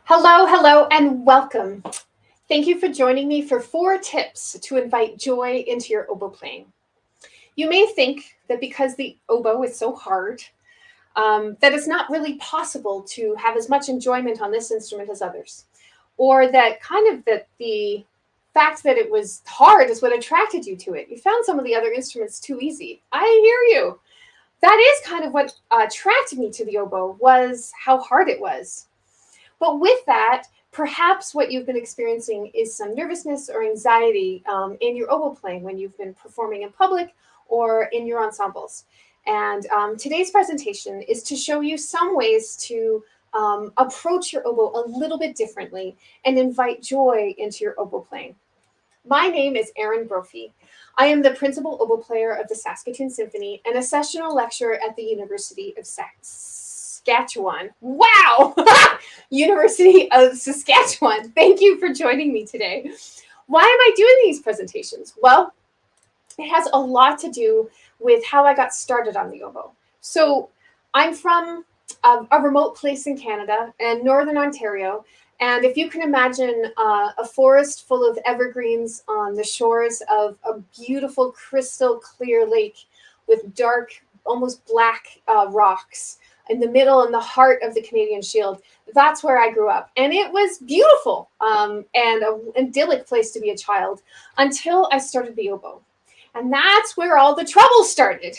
Hello, hello, and welcome. Thank you for joining me for 4 tips to invite joy into your oboe playing. You may think that because the oboe is so hard, that it's not really possible to have as much enjoyment on this instrument as others, or that the fact that it was hard is what attracted you to it. You found some of the other instruments too easy. I hear you. That is kind of what attracted me to the oboe was how hard it was. But with that, perhaps what you've been experiencing is some nervousness or anxiety in your oboe playing when you've been performing in public or in your ensembles. And today's presentation is to show you some ways to approach your oboe a little bit differently and invite joy into your oboe playing. My name is Erin Brophy. I am the principal oboe player of the Saskatoon Symphony and a sessional lecturer at the University of Saskatchewan. Wow! University of Saskatchewan. Thank you for joining me today. Why am I doing these presentations? Well, it has a lot to do with how I got started on the oboe. So I'm from a remote place in Canada and Northern Ontario. And if you can imagine a forest full of evergreens on the shores of a beautiful crystal clear lake with dark, almost black rocks in the middle and the heart of the Canadian Shield, that's where I grew up. And it was beautiful and an idyllic place to be a child until I started the oboe. And that's where all the trouble started.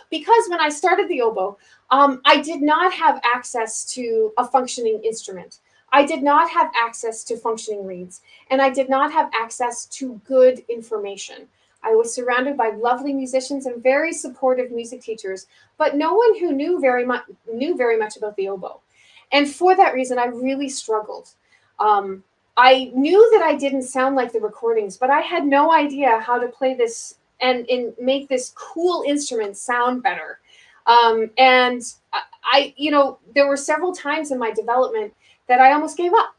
Because when I started the oboe, I did not have access to a functioning instrument. I did not have access to functioning reeds, and I did not have access to good information. I was surrounded by lovely musicians and very supportive music teachers, but no one who knew very much about the oboe. And for that reason, I really struggled. I knew that I didn't sound like the recordings, but I had no idea how to play this and make this cool instrument sound better. And there were several times in my development that I almost gave up.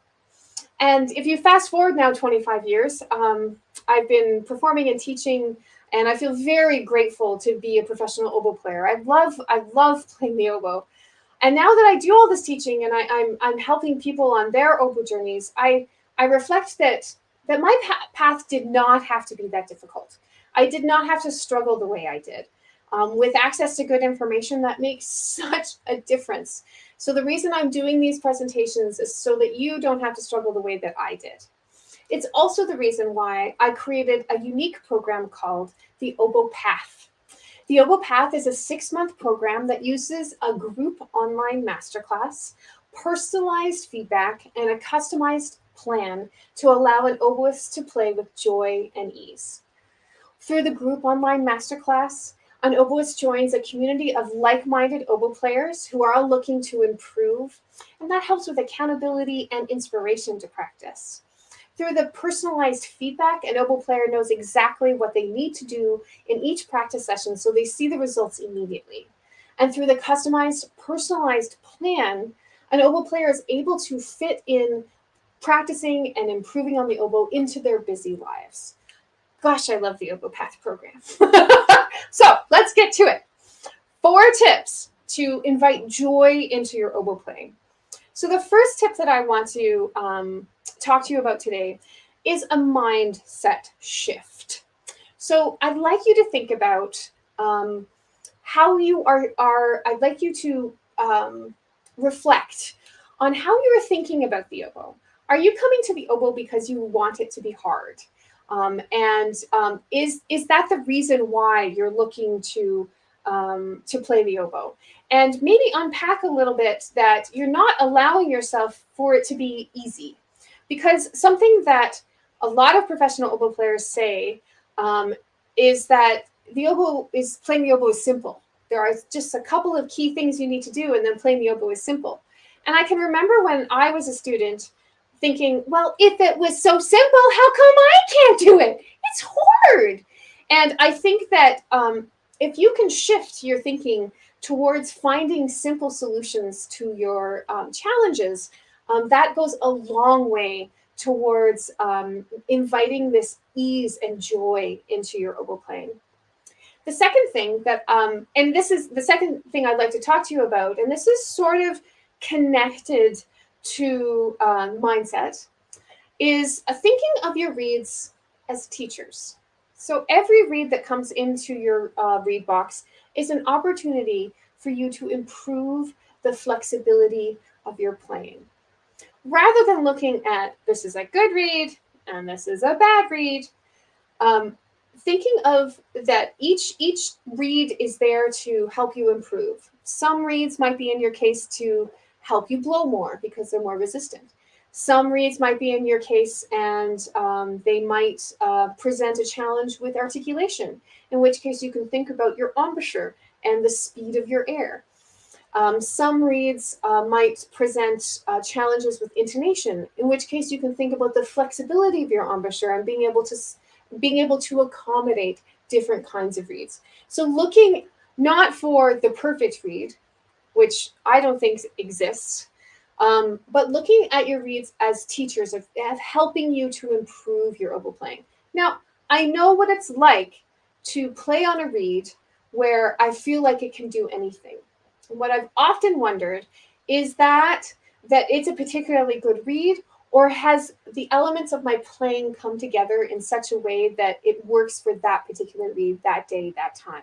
And if you fast forward now 25 years, I've been performing and teaching, and I feel very grateful to be a professional oboe player. I love playing the oboe. And now that I do all this teaching and I'm helping people on their oboe journeys, I reflect that my path did not have to be that difficult. I did not have to struggle the way I did. With access to good information, that makes such a difference. So the reason I'm doing these presentations is so that you don't have to struggle the way that I did. It's also the reason why I created a unique program called the Oboe Path. The Oboe Path is a 6-month program that uses a group online masterclass, personalized feedback, and a customized plan to allow an oboist to play with joy and ease. Through the group online masterclass, an oboist joins a community of like-minded oboe players who are all looking to improve, and that helps with accountability and inspiration to practice. Through the personalized feedback, an oboe player knows exactly what they need to do in each practice session so they see the results immediately. And through the customized, personalized plan, an oboe player is able to fit in practicing and improving on the oboe into their busy lives. Gosh, I love the Oboe Path program. So let's get to it. 4 tips to invite joy into your oboe playing. So the first tip that I want to talk to you about today is a mindset shift. So I'd like you to think about how you I'd like you to reflect on how you're thinking about the oboe. Are you coming to the oboe because you want it to be hard? Is that the reason why you're looking to play the oboe? And maybe unpack a little bit that you're not allowing yourself for it to be easy. Because something that a lot of professional oboe players say is that playing the oboe is simple. There are just a couple of key things you need to do, and then playing the oboe is simple. And I can remember when I was a student thinking, well, if it was so simple, how come I can't do it? It's hard. And I think that if you can shift your thinking towards finding simple solutions to your challenges, that goes a long way towards inviting this ease and joy into your oboe playing. The second thing that, and this is the second thing I'd like to talk to you about, and this is sort of connected to mindset is thinking of your reads as teachers. So every read that comes into your read box is an opportunity for you to improve the flexibility of your playing. Rather than looking at this is a good read and this is a bad read, um, thinking of that each read is there to help you improve. Some reads might be in your case to help you blow more because they're more resistant. Some reads might be in your case and they might present a challenge with articulation, in which case you can think about your embouchure and the speed of your air. Some reads might present challenges with intonation, in which case you can think about the flexibility of your embouchure and being able to accommodate different kinds of reads. So looking not for the perfect read, which I don't think exists, but looking at your reads as teachers of helping you to improve your oboe playing. Now, I know what it's like to play on a read where I feel like it can do anything. What I've often wondered is that it's a particularly good read, or has the elements of my playing come together in such a way that it works for that particular read, that day, that time.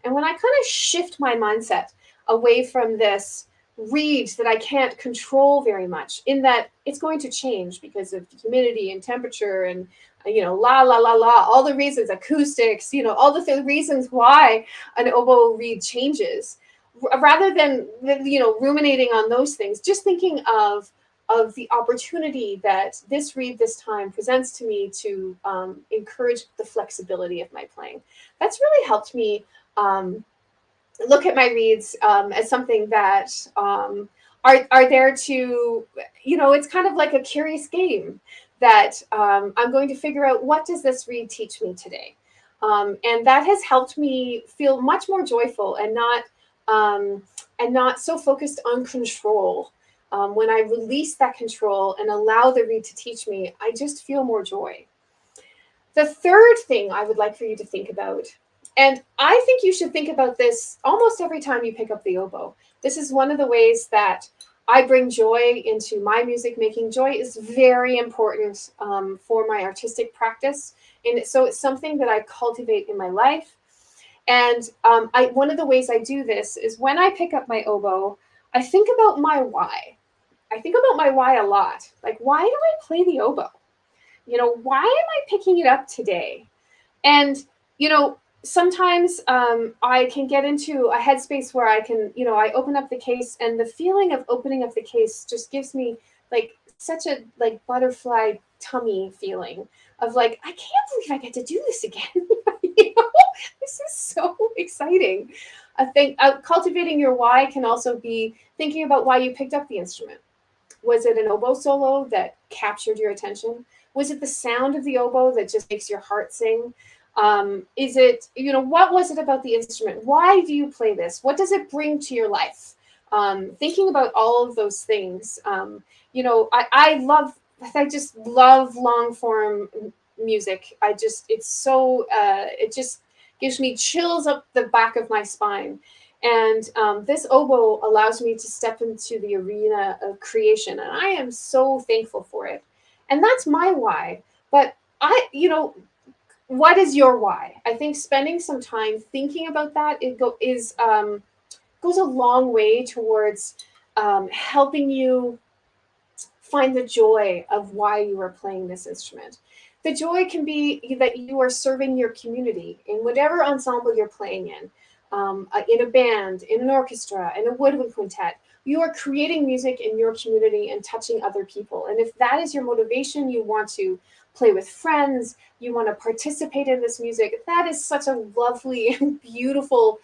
And when I kind of shift my mindset away from this read that I can't control very much, in that it's going to change because of humidity and temperature and la la la la, all the reasons, acoustics, all the reasons why an oboe read changes, rather than ruminating on those things, just thinking of the opportunity that this read this time presents to me to encourage the flexibility of my playing. That's really helped me look at my reads as something that are there to, it's kind of like a curious game that I'm going to figure out, what does this read teach me today? And that has helped me feel much more joyful and not so focused on control. When I release that control and allow the read to teach me, I just feel more joy. The third thing I would like for you to think about, and I think you should think about this almost every time you pick up the oboe. This is one of the ways that I bring joy into my music making. Joy is very important for my artistic practice. And so it's something that I cultivate in my life. And one of the ways I do this is when I pick up my oboe, I think about my why. I think about my why a lot. Like, why do I play the oboe? Why am I picking it up today? And, sometimes I can get into a headspace where I can, I open up the case, and the feeling of opening up the case just gives me like such a butterfly tummy feeling of like, I can't believe I get to do this again. This is so exciting. I think cultivating your why can also be thinking about why you picked up the instrument. Was it an oboe solo that captured your attention? Was it the sound of the oboe that just makes your heart sing? Is it, what was it about the instrument? Why do you play this? What does it bring to your life? Thinking about all of those things. I just love long form music. It's so, it just gives me chills up the back of my spine. And this oboe allows me to step into the arena of creation. And I am so thankful for it. And that's my why. But what is your why? I think spending some time thinking about that goes a long way towards helping you find the joy of why you are playing this instrument. The joy can be that you are serving your community in whatever ensemble you're playing in a band, in an orchestra, in a woodwind quintet. You are creating music in your community and touching other people. And if that is your motivation, you want to play with friends, you want to participate in this music, that is such a lovely and beautiful,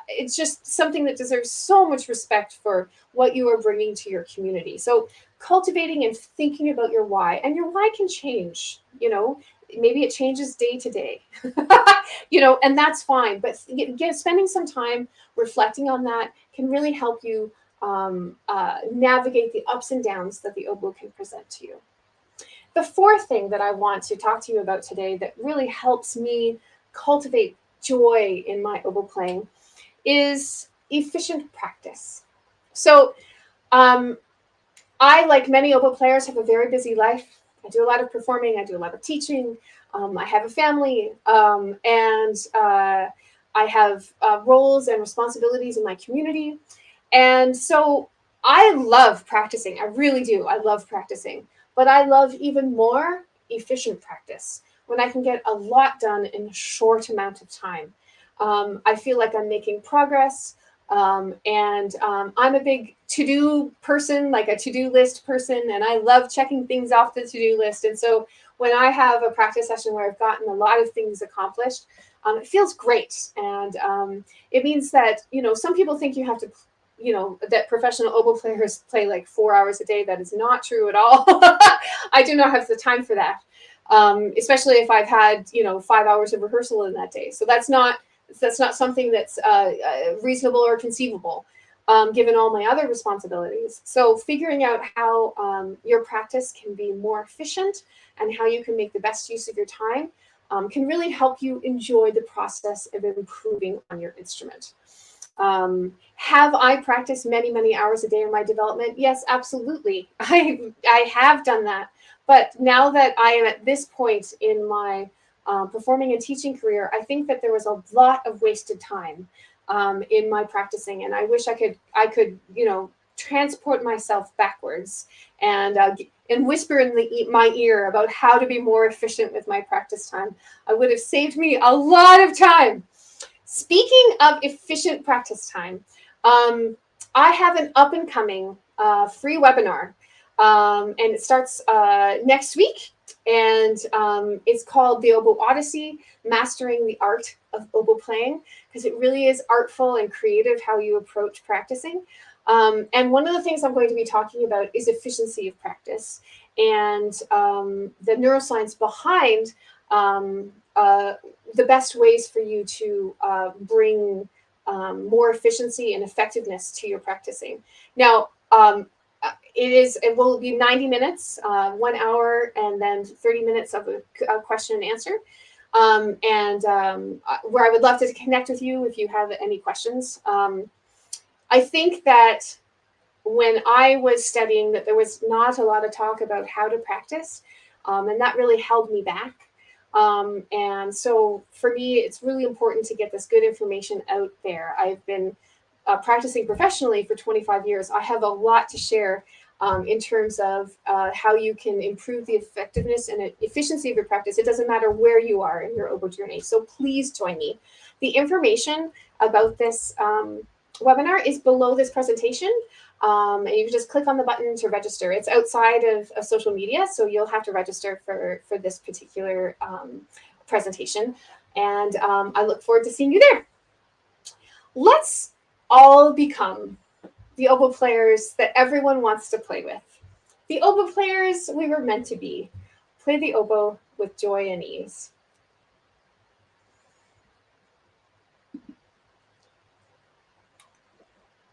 it's just something that deserves so much respect for what you are bringing to your community. So cultivating and thinking about your why, and your why can change, maybe it changes day to day, and that's fine. But spending some time reflecting on that can really help you navigate the ups and downs that the oboe can present to you. The fourth thing that I want to talk to you about today that really helps me cultivate joy in my oboe playing is efficient practice. So I, like many oboe players, have a very busy life. I do a lot of performing, I do a lot of teaching, I have a family, and I have roles and responsibilities in my community. And so I love practicing. I really do. I love practicing. But I love even more efficient practice when I can get a lot done in a short amount of time. I feel like I'm making progress. And I'm a big to-do person, like a to-do list person, and I love checking things off the to-do list. And so when I have a practice session where I've gotten a lot of things accomplished, it feels great. And it means that, some people think you have to, that professional oboe players play like 4 hours a day. That is not true at all. I do not have the time for that, especially if I've had, 5 hours of rehearsal in that day. So that's not something that's reasonable or conceivable, given all my other responsibilities. So figuring out how your practice can be more efficient and how you can make the best use of your time can really help you enjoy the process of improving on your instrument. Have I practiced many, many hours a day in my development? Yes, absolutely. I have done that. But now that I am at this point in my performing and teaching career, I think that there was a lot of wasted time in my practicing, and I wish I could transport myself backwards and whisper in my ear about how to be more efficient with my practice time. I would have saved me a lot of time. Speaking of efficient practice time, I have an up and coming free webinar, and it starts next week. And it's called the Oboe Odyssey, Mastering the Art of Oboe Playing, because it really is artful and creative how you approach practicing. And one of the things I'm going to be talking about is efficiency of practice and the neuroscience behind the best ways for you to bring more efficiency and effectiveness to your practicing. Now, it will be 90 minutes, 1 hour, and then 30 minutes of a question and answer. Where I would love to connect with you if you have any questions. I think that when I was studying, that there was not a lot of talk about how to practice, and that really held me back. And so for me, it's really important to get this good information out there. I've been practicing professionally for 25 years. I have a lot to share in terms of how you can improve the effectiveness and efficiency of your practice. It doesn't matter where you are in your oboe journey. So please join me. The information about this webinar is below this presentation. And you can just click on the button to register. It's outside of social media, so you'll have to register for this particular presentation. And I look forward to seeing you there. Let's all become the oboe players that everyone wants to play with. The oboe players we were meant to be. Play the oboe with joy and ease.